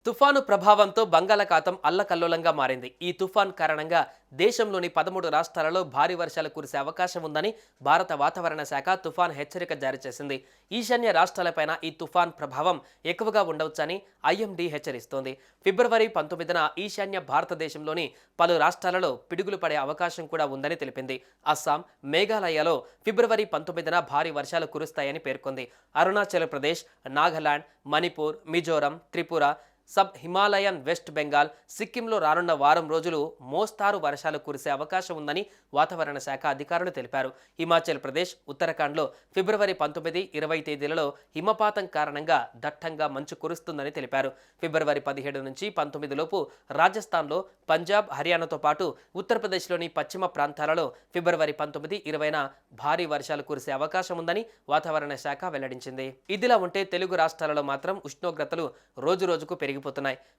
తుఫాను ప్రభావంతో బంగాళాఖాతం అల్లకల్లోలంగా మారింది. ఈ తుఫాన్ కారణంగా దేశంలోని 13 రాష్ట్రాలలో భారీ వర్షాలు కురిసే అవకాశం ఉందని భారత వాతావరణ శాఖ తుఫాన్ హెచ్చరిక జారీ చేసింది. ఈశాన్య రాష్ట్రాలపైన ఈ తుఫాన్ ప్రభావం ఎక్కువగా ఉండవచ్చని ఐఎండీ హెచ్చరిస్తోంది. ఫిబ్రవరి 19న ఈశాన్య భారతదేశంలోని పలు రాష్ట్రాలలో పిడుగులు పడే అవకాశం కూడా ఉందని తెలిపింది. అస్సాం, మేఘాలయలో ఫిబ్రవరి 19న భారీ వర్షాలు కురుస్తాయని పేర్కొంది. Arunachal Pradesh, Nagaland, Manipur, Mizoram, Tripura, sub Himalayan, west Bengal, సిక్కింలో రానున్న వారం రోజులు మోస్తారు వర్షాలు కురిసే అవకాశం ఉందని వాతావరణ శాఖ అధికారులు తెలిపారు. హిమాచల్ ప్రదేశ్, ఉత్తరాఖండ్లో ఫిబ్రవరి 19, 20 తేదీలలో హిమపాతం కారణంగా దట్టంగా మంచు కురుస్తుందని తెలిపారు. ఫిబ్రవరి 17 నుంచి 19 లోపు రాజస్థాన్లో, పంజాబ్, హర్యానాతో పాటు ఉత్తరప్రదేశ్లోని పశ్చిమ ప్రాంతాలలో ఫిబ్రవరి 19, 20న భారీ వర్షాలు కురిసే అవకాశం ఉందని వాతావరణ శాఖ వెల్లడించింది. ఇదిలా ఉంటే తెలుగు రాష్ట్రాలలో మాత్రం ఉష్ణోగ్రతలు రోజురోజుకు పెరిగిపోతున్నాయి.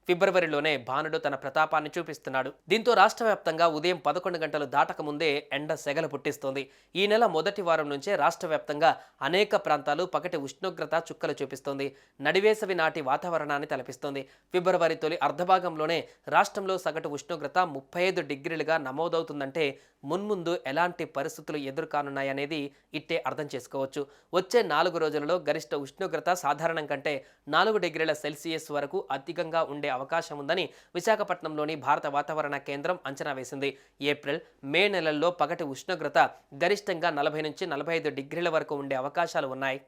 ఫిబ్రవరిలోనే భానుడు తన ప్రతాపాన్ని చూపిస్తున్నాడు. దీంతో రాష్ట్ర వ్యాప్తంగా ఉదయం 11 గంటలు దాటక ముందే ఎండ సెగలు పుట్టిస్తోంది. ఈ నెల మొదటి వారం నుంచే రాష్ట్ర వ్యాప్తంగా అనేక ప్రాంతాలు పగటి ఉష్ణోగ్రత చుక్కలు చూపిస్తోంది. నడివేసవి నాటి వాతావరణాన్ని తలపిస్తోంది. ఫిబ్రవరి తొలి అర్ధభాగంలోనే రాష్ట్రంలో సగటు ఉష్ణోగ్రత 35 డిగ్రీలుగా నమోదవుతుందంటే మున్ముందు ఎలాంటి పరిస్థితులు ఎదుర్కానున్నాయనేది ఇట్టే అర్థం చేసుకోవచ్చు. వచ్చే 4 రోజులలో గరిష్ట ఉష్ణోగ్రత సాధారణం కంటే 4 డిగ్రీల సెల్సియస్ వరకు అధికంగా ఉండే అవకాశం ఉందని విశాఖపట్నంలోని భారత వాతావరణ కేంద్రం అంచనా వేసింది. ఏప్రిల్, మే నెలల్లో పగటి ఉష్ణోగ్రత గరిష్టంగా 40 నుంచి 45 డిగ్రీల వరకు ఉండే అవకాశాలు ఉన్నాయి.